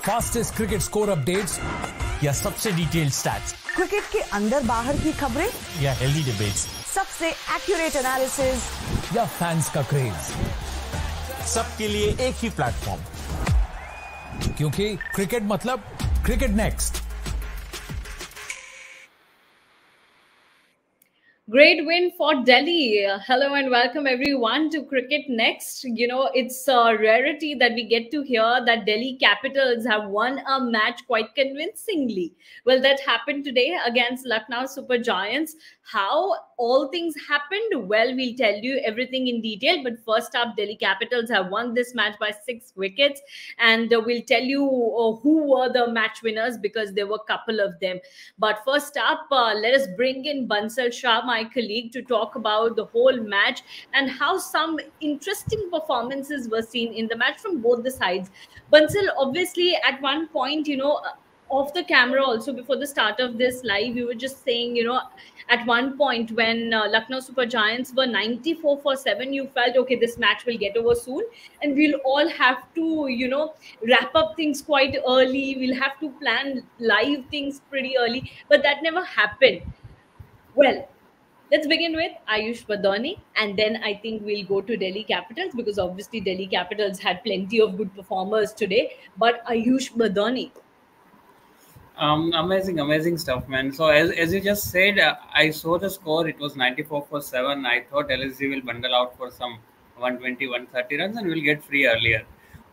Fastest cricket score updates या सबसे detailed stats, cricket के अंदर बाहर की खबरें या हेल्दी डिबेट्स, सबसे एक्यूरेट एनालिसिस या फैंस का क्रेज, सबके लिए एक ही प्लेटफॉर्म, क्योंकि क्रिकेट मतलब cricket next. Great win for Delhi. Hello and welcome everyone to Cricket Next. You know, it's a rarity that we get to hear that Delhi Capitals have won a match quite convincingly. Well, that happened today against Lucknow Super Giants. How all things happened? Well, we'll tell you everything in detail. But first up, Delhi Capitals have won this match by 6 wickets. And we'll tell you who were the match winners because there were a couple of them. But first up, let us bring in Bansal Shah, my colleague, to talk about the whole match and how some interesting performances were seen in the match from both the sides. Bansal, obviously, at one point, off the camera also before the start of this live, you were just saying, at one point when Lucknow Super Giants were 94 for 7, you felt, okay, this match will get over soon and we'll all have to, wrap up things quite early. We'll have to plan live things pretty early, but that never happened. Well, let's begin with Ayush Badoni, and then I think we'll go to Delhi Capitals because obviously Delhi Capitals had plenty of good performers today. But Ayush Badoni. Amazing stuff, man. So as you just said, I saw the score. It was 94 for 7. I thought LSG will bundle out for some 120, 130 runs and we'll get free earlier.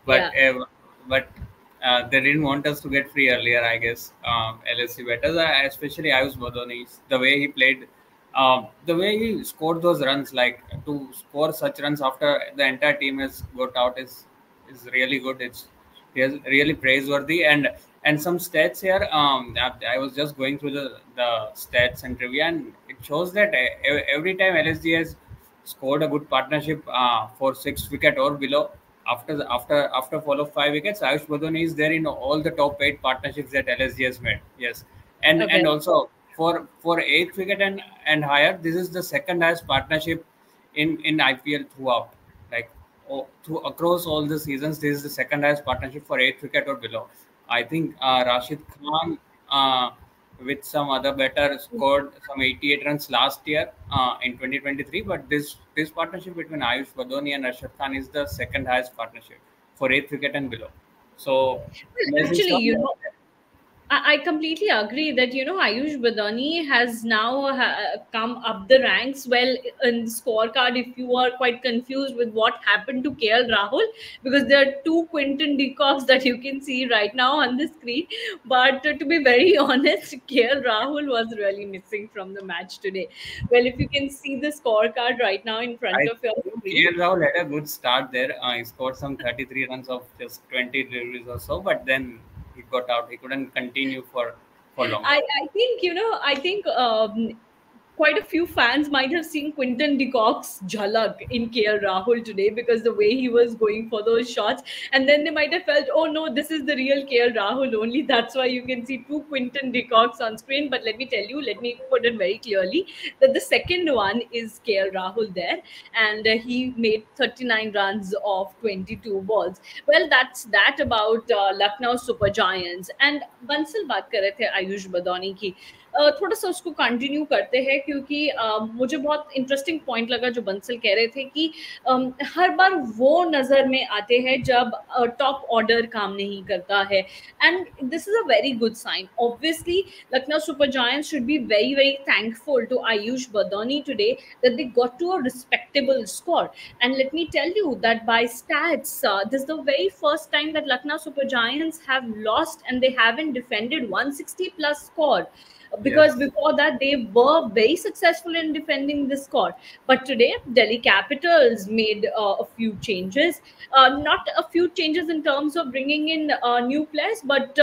But they didn't want us to get free earlier, I guess. LSG betters, especially Ayush Badoni, the way he played, the way he scored those runs, like to score such runs after the entire team has got out is really good. It's really praiseworthy. And some stats here. I was just going through the stats and trivia, and it shows that every time LSG has scored a good partnership for 6 wicket or below, after fall of 5 wickets, Ayush Badoni is there in all the top 8 partnerships that LSG has made. Yes, and also for 8th wicket and higher, this is the second highest partnership in IPL throughout. Like across all the seasons, this is the second highest partnership for 8th wicket or below. I think Rashid Khan with some other batter scored some 88 runs last year in 2023. But this partnership between Ayush Badoni and Rashid Khan is the second highest partnership for 8th wicket and below. So actually, I completely agree that, Ayush Badani has now come up the ranks. Well, in the scorecard, if you are quite confused with what happened to KL Rahul, because there are 2 Quinton de Kock that you can see right now on the screen. But to be very honest, KL Rahul was really missing from the match today. Well, if you can see the scorecard right now in front of your KL screen. Rahul had a good start there. He scored some 33 runs of just 20 deliveries or so, but then he got out. He couldn't continue for long. I think quite a few fans might have seen Quinton de Kock's jhalak in KL Rahul today because the way he was going for those shots, and then they might have felt, oh no, this is the real KL Rahul only. That's why you can see 2 Quinton de Kocks on screen. But let me put it very clearly that the second one is KL Rahul there, and he made 39 runs off 22 balls. Well, that's that about Lucknow Super Giants. And Bansal बात कर रहे थे आयुष बदौनी की. थोड़ा सा उसको continue करते हैं क्योंकि मुझे बहुत इंटरेस्टिंग पॉइंट लगा जो बंसल कह रहे थे कि हर बार वो नजर में आते हैं जब टॉप ऑर्डर काम नहीं करता है, and this is a very good sign. Obviously Lucknow super giants should be very very thankful to Ayush Badoni today that they got to a respectable score. And let me tell you that by stats, this is the very first time that Lucknow Super Giants have lost and they haven't defended 160 plus score. Because before that they were very successful in defending the score. But today Delhi Capitals made a few changes, not a few changes in terms of bringing in new players, but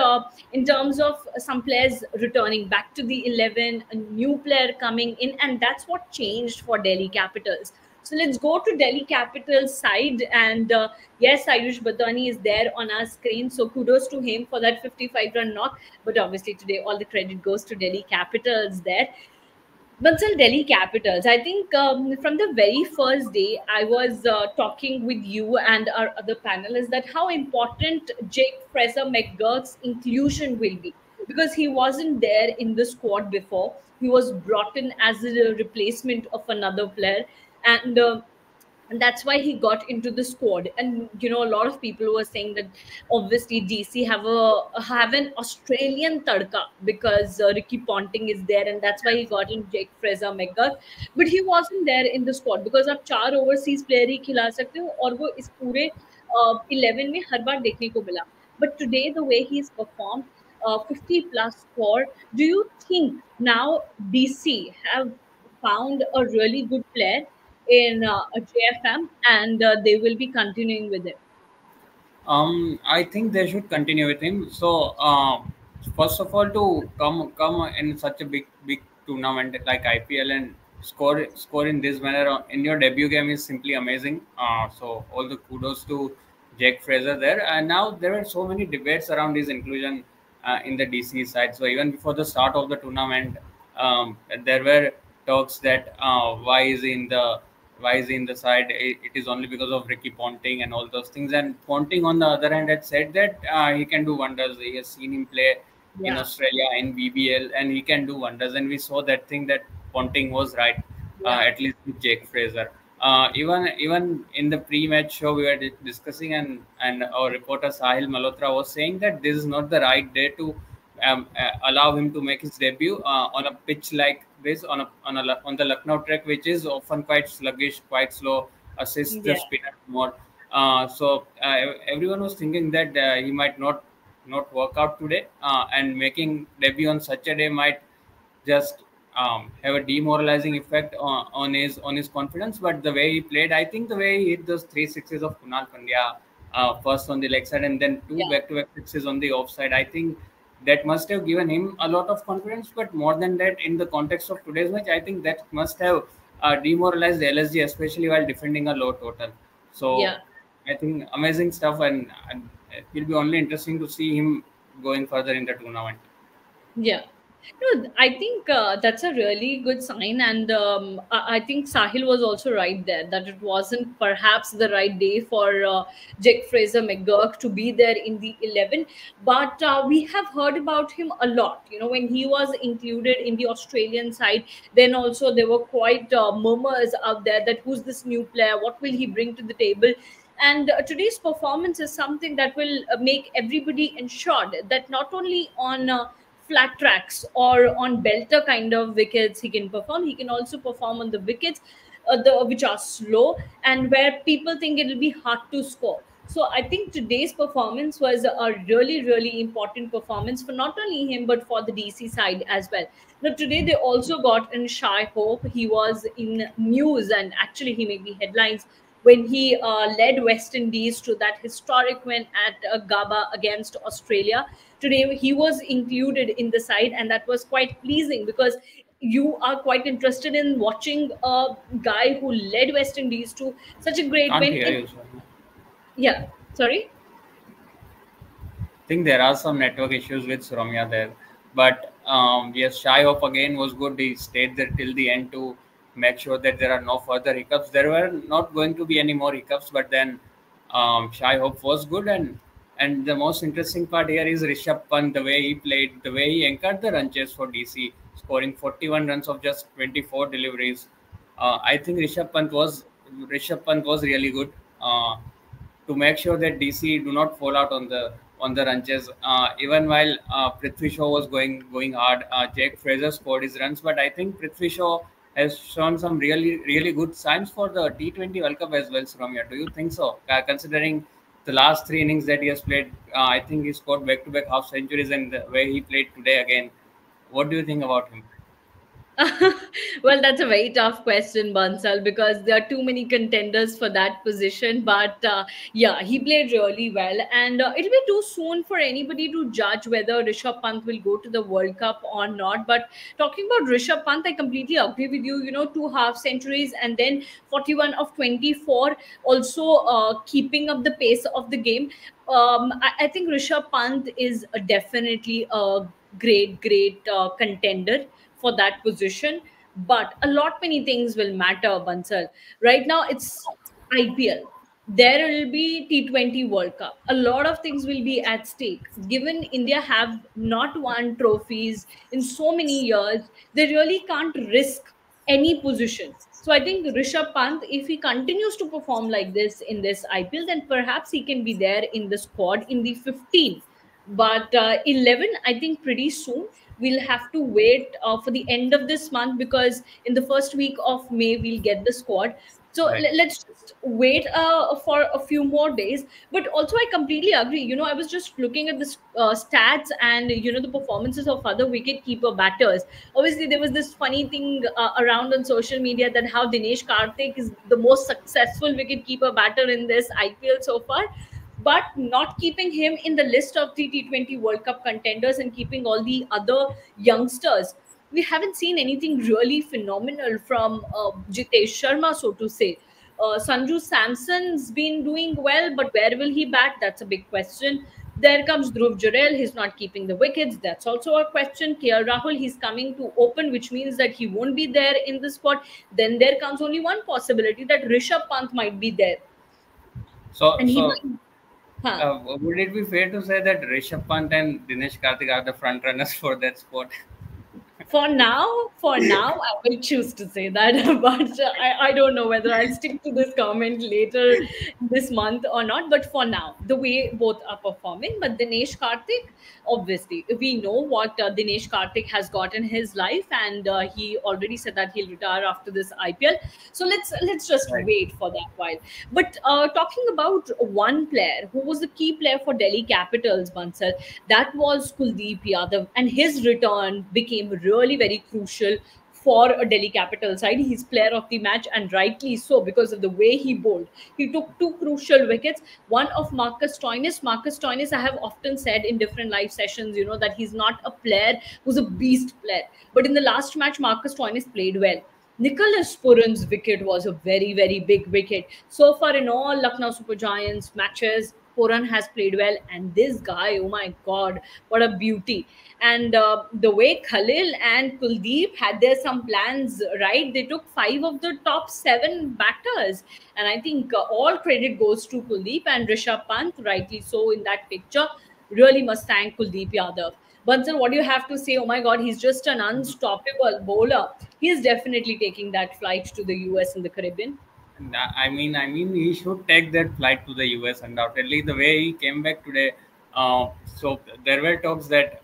in terms of some players returning back to the 11, a new player coming in, and that's what changed for Delhi Capitals. So let's go to Delhi Capitals side, and yes, Ayush Badani is there on our screen. So kudos to him for that 55-run knock. But obviously today all the credit goes to Delhi Capitals there. Bansal, Delhi Capitals. I think from the very first day, I was talking with you and our other panelists that how important Jake Fraser McGurk's inclusion will be, because he wasn't there in the squad before. He was brought in as a replacement of another player, and and that's why he got into the squad. And a lot of people were saying that obviously DC have an Australian tadka because Ricky Ponting is there, and that's why he got in Jake Fraser McGurk. But he wasn't there in the squad because आप चार overseas player ही खिला सकते हो और वो इस पूरे 11 में हर बार देखने को मिला. But today the way he's performed, 50 plus score, do you think now DC have found a really good player in JFM, and they will be continuing with it? I think they should continue with him. So, first of all, to come in such a big tournament like IPL and score in this manner in your debut game is simply amazing. So, all the kudos to Jake Fraser there. And now there were so many debates around his inclusion in the DC side. So, even before the start of the tournament, there were talks that why is he in the side? It is only because of Ricky Ponting and all those things. And Ponting, on the other hand, had said that he can do wonders. He has seen him play in Yeah, Australia in BBL, and he can do wonders. And we saw that thing that Ponting was right, yeah, at least with Jake Fraser. Even in the pre-match show we were discussing, and our reporter Sahil Malhotra was saying that this is not the right day to allow him to make his debut on a pitch like this, on the Lucknow track, which is often quite sluggish, quite slow, assists the yeah, spinner more. Everyone was thinking that he might not work out today, and making debut on such a day might just have a demoralizing effect on his confidence. But the way he played, I think the way he hit those three sixes of Kunal Pandya, first on the leg side and then two yeah, back-to-back sixes on the offside, I think that must have given him a lot of confidence. But more than that, in the context of today's match, I think that must have demoralized LSG, especially while defending a low total. So yeah. I think amazing stuff, and it will be only interesting to see him going further in the tournament. Yeah. No, I think that's a really good sign. And I think Sahil was also right there that it wasn't perhaps the right day for Jake Fraser McGurk to be there in the 11. But we have heard about him a lot. When he was included in the Australian side, then also there were quite murmurs out there that who's this new player? What will he bring to the table? And today's performance is something that will make everybody ensured that not only on flat tracks or on belter kind of wickets he can perform, he can also perform on the wickets which are slow and where people think it will be hard to score. So I think today's performance was a really, really important performance for not only him but for the DC side as well. Now today they also got in Shai Hope. He was in news and actually he made the headlines when he led West Indies to that historic win at Gaba against Australia. Today he was included in the side, and that was quite pleasing because you are quite interested in watching a guy who led West Indies to such a great Can't win. hear you, sir. Yeah, sorry. Think there are some network issues with Suromya there. But yes, Shai Hope again was good. He stayed there till the end to make sure that there are no further hiccups. There were not going to be any more hiccups, but then Shai Hope was good. And the most interesting part here is Rishabh Pant, the way he played, the way he anchored the run chase for DC, scoring 41 runs of just 24 deliveries. I think Rishabh Pant was really good. To make sure that DC do not fall out on the ranches. Even while Prithvi Shaw was going hard, Jake Fraser scored his runs, but I think Prithvi Shaw has shown some really good signs for the T20 World Cup as well. Suromya, do you think so? Considering the last three innings that he has played, I think he scored back-to-back half centuries, and the way he played today again, what do you think about him? Well, that's a very tough question, Bansal, because there are too many contenders for that position. But yeah, he played really well, and it'll be too soon for anybody to judge whether Rishabh Pant will go to the World Cup or not. But talking about Rishabh Pant, I completely agree with you. Two half centuries and then 41 of 24, also keeping up the pace of the game. I think Rishabh Pant is definitely a great contender for that position. But a lot many things will matter, Bansal. Right now, it's IPL. There will be T20 World Cup. A lot of things will be at stake. Given India have not won trophies in so many years, they really can't risk any position. So I think Rishabh Pant, if he continues to perform like this in this IPL, then perhaps he can be there in the squad in the 15. But 11, I think pretty soon we'll have to wait for the end of this month, because in the first week of May we'll get the squad. So Right. let's just wait for a few more days. But also, I completely agree. I was just looking at the stats and the performances of other wicket-keeper batters. Obviously, there was this funny thing around on social media that how Dinesh Karthik is the most successful wicket-keeper batter in this IPL so far, but not keeping him in the list of the T20 World Cup contenders and keeping all the other youngsters. We haven't seen anything really phenomenal from Jitesh Sharma, so to say. Sanju Samson's been doing well, but where will he bat? That's a big question. There comes Dhruv Jurel. He's not keeping the wickets. That's also a question. KL Rahul, he's coming to open, which means that he won't be there in the squad. Then there comes only one possibility, that Rishabh Pant might be there. So, And he so might. Huh. would it be fair to say that Rishabh Pant and Dinesh Karthik are the front runners for that spot? For now, I will choose to say that, but I don't know whether I'll stick to this comment later this month or not. But for now, the way both are performing, but Dinesh Karthik, obviously, we know what Dinesh Karthik has got in his life, and he already said that he'll retire after this IPL. So let's just Right. wait for that while. But talking about one player who was the key player for Delhi Capitals, Bansal, that was Kuldeep Yadav, and his return became really very crucial for a Delhi Capital side. He's player of the match, and rightly so, because of the way he bowled. He took two crucial wickets. One of Marcus Stoinis. Marcus Stoinis, I have often said in different live sessions, that he's not a player who's a beast player. But in the last match, Marcus Stoinis played well. Nicholas Puran's wicket was a very, very big wicket. So far in all Lucknow Super Giants matches, Puran has played well. And this guy, oh my God, what a beauty. And the way Khalil and Kuldeep had their some plans, right? They took 5 of the top 7 batters. And I think all credit goes to Kuldeep and Rishabh Pant, rightly so in that picture. Really must thank Kuldeep Yadav. Bansal, what do you have to say? Oh my God, he's just an unstoppable bowler. He's definitely taking that flight to the US and the Caribbean. I mean, he should take that flight to the US undoubtedly. The way he came back today, so there were talks that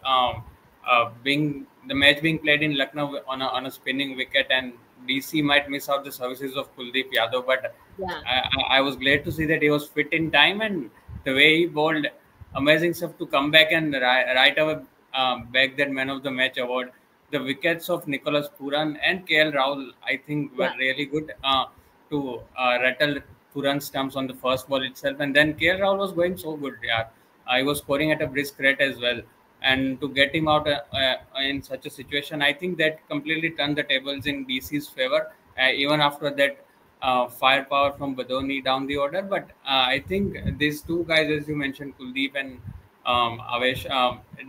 being the match being played in Lucknow on a spinning wicket, and DC might miss out the services of Kuldeep Yadav. But Yeah. I was glad to see that he was fit in time, and the way he bowled, amazing stuff to come back and right away bag that man of the match award. The wickets of Nicholas Puran and KL Rahul, I think, were Yeah. really good to rattle Puran stumps on the first ball itself. And then KL Rahul was going so good. Yeah, I was scoring at a brisk rate as well. And to get him out in such a situation, I think that completely turned the tables in DC's favor. Even after that firepower from Badoni down the order. But I think these two guys, as you mentioned, Kuldeep and Avesh,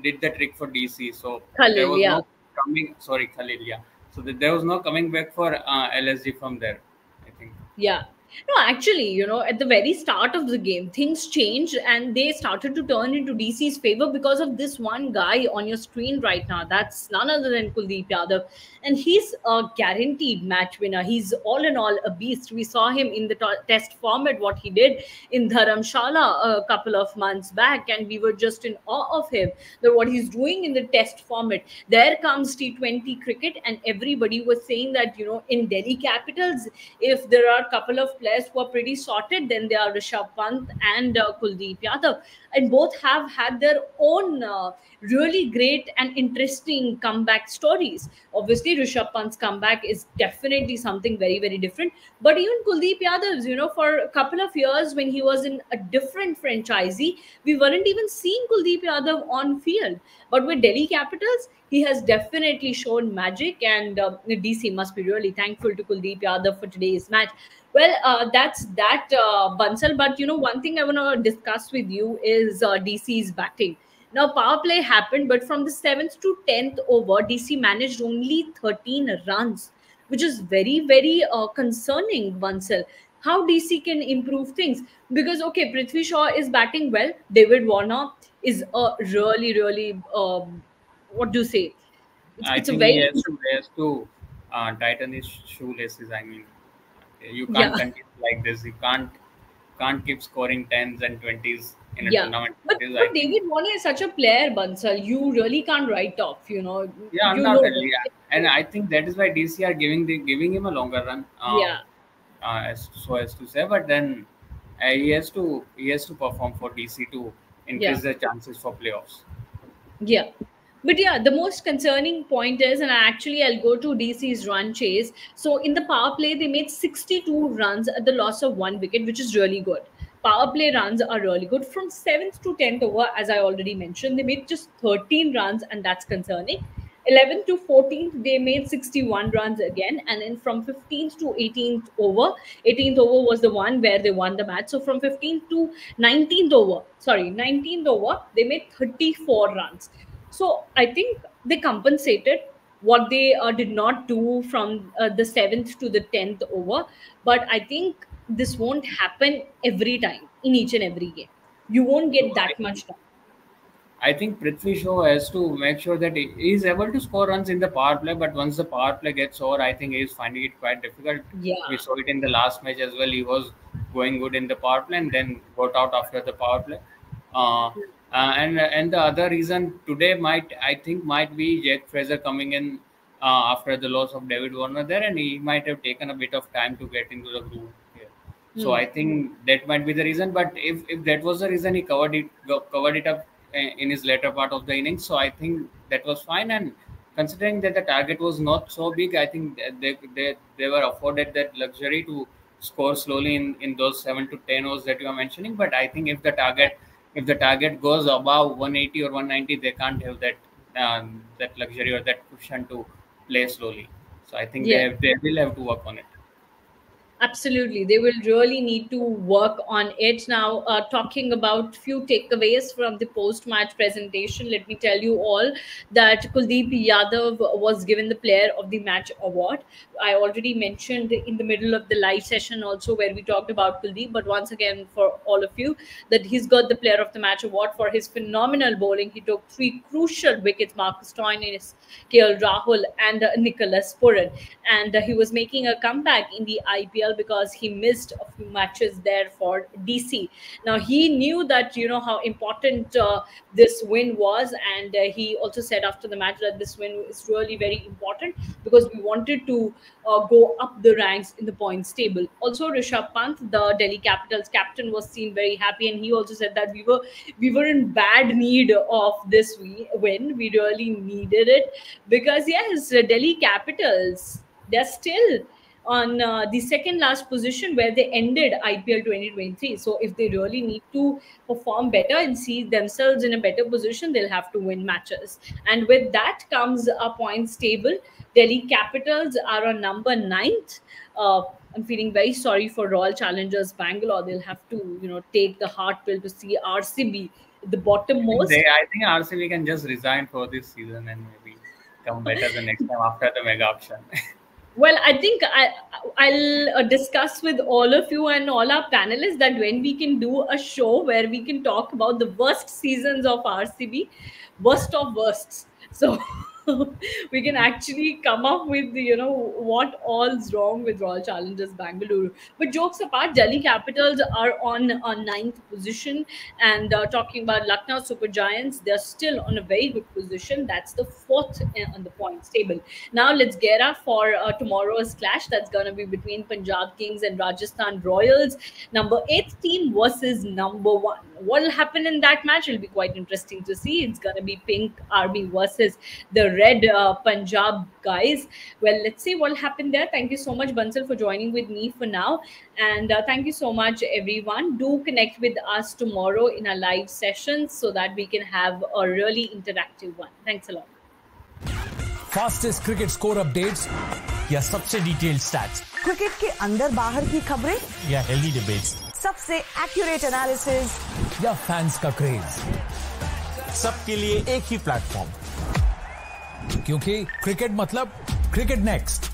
did the trick for DC. So there Khalil, was yeah. no coming. Sorry, Khalil. Yeah. So there was no coming back for LSG from there, I think. Yeah. No, actually, at the very start of the game, things changed and they started to turn into DC's favor because of this one guy on your screen right now. That's none other than Kuldeep Yadav. And he's a guaranteed match winner. He's all in all a beast. We saw him in the test format, what he did in Dharamshala a couple of months back, and we were just in awe of him. That what he's doing in the test format. There comes T20 cricket, and everybody was saying that, in Delhi Capitals, if there are a couple of players who are pretty sorted, then they are Rishabh Pant and Kuldeep Yadav. And both have had their own really great and interesting comeback stories. Obviously, Rishabh Pant's comeback is definitely something very, very different. But even Kuldeep Yadav's, for a couple of years when he was in a different franchisee, we weren't even seeing Kuldeep Yadav on field. But with Delhi Capitals, he has definitely shown magic, and DC must be really thankful to Kuldeep Yadav for today's match. Well, that's that, Bansal. But one thing I want to discuss with you is DC's batting. Now, power play happened, but from the 7th to 10th over, DC managed only 13 runs. which is very, very concerning, Bansal. How DC can improve things? Because, okay, Prithvi Shaw is batting well. David Warner is a really, really, what do you say? I It's a think he very, has to tighten his shoelaces. I mean, you can't yeah. continue like this. You can't keep scoring 10s and 20s in a Yeah, tournament. but It is, I think, David Warner is such a player, Bansal. You really can't write off. yeah, You know. undoubtedly, yeah. And I think that is why DC are giving him a longer run, Yeah, so as to say. But then he has to perform for DC to yeah. increase the chances for playoffs. Yeah. But yeah, the most concerning point is, and I'll go to DC's run chase. So in the power play, they made 62 runs at the loss of 1 wicket, which is really good. Power play runs are really good. From 7th to 10th over, as I already mentioned, they made just 13 runs, and that's concerning. 11th to 14th, they made 61 runs again. And then from 15th to 18th over was the one where they won the match. So from 15th to 19th over, they made 34 runs. So I think they compensated what they did not do from the 7th to the 10th over. But I think this won't happen every time in each and every game. You won't So get that much time. I think Prithvi Shaw has to make sure that he is able to score runs in the power play, but once the power play gets over, I think he is finding it quite difficult. Yeah. We saw it in the last match as well. He was going good in the power play and then got out after the power play. And the other reason today might be Jake Fraser coming in after the loss of David Warner there, and he might have taken a bit of time to get into the groove here. So I think that might be the reason. But if that was the reason, he covered it up in his later part of the innings. So I think that was fine. And considering that the target was not so big, I think they were afforded that luxury to score slowly in those 7 to 10 overs that you are mentioning. But I think if the target goes above 180 or 190, they can't have that luxury or that cushion to play slowly. So I think Yeah. they will have to work on it. Absolutely, they will really need to work on it. Now, talking about few takeaways from the post-match presentation, let me tell you all that Kuldeep Yadav was given the Player of the Match award. I already mentioned in the middle of the live session also where we talked about Kuldeep, but once again for all of you that he's got the Player of the Match award for his phenomenal bowling. He took 3 crucial wickets: Marcus Stoinis, KL Rahul, and Nicholas Puran, and he was making a comeback in the IPL because he missed a few matches there for DC. Now he knew that how important this win was, and he also said after the match that this win is really very important because we wanted to go up the ranks in the points table. Also, Rishabh Pant, the Delhi Capitals captain, was seen very happy, and he also said that we were in bad need of this win. We really needed it because yes, Delhi Capitals, they're still on the second last position where they ended IPL 2023. So if they really need to perform better and see themselves in a better position, they'll have to win matches. And with that comes a points table. Delhi Capitals are on number 9th. I'm feeling very sorry for Royal Challengers Bangalore. They'll have to, take the hard pill to see RCB the bottommost. I think RCB can just resign for this season and maybe come better the next time after the mega auction. Well, I think I'll discuss with all of you and all our panelists that when we can do a show where we can talk about the worst seasons of RCB, worst of worsts. So we can actually come up with what all's wrong with Royal Challengers Bangalore. But jokes apart, Delhi Capitals are on a 9th position, and talking about Lucknow Super Giants, they're still on a very good position. That's the 4th on the points table. Now let's get up for tomorrow's clash. That's going to be between Punjab Kings and Rajasthan Royals, number 8th team versus number 1. What will happen in that match will be quite interesting to see. It's going to be Pink Army versus the Red Punjab guys. Well, let's see what will happen there. Thank you so much, Bansal, for joining with me for now. And thank you so much, everyone. Do connect with us tomorrow in our live sessions so that we can have a really interactive one. Thanks a lot. Fastest cricket score updates या सबसे detailed stats, cricket के अंदर बाहर की खबरें या healthy debates, सबसे accurate analysis या फैंस का क्रेज, सबके लिए एक ही प्लेटफॉर्म, क्योंकि क्रिकेट मतलब क्रिकेट नेक्स्ट।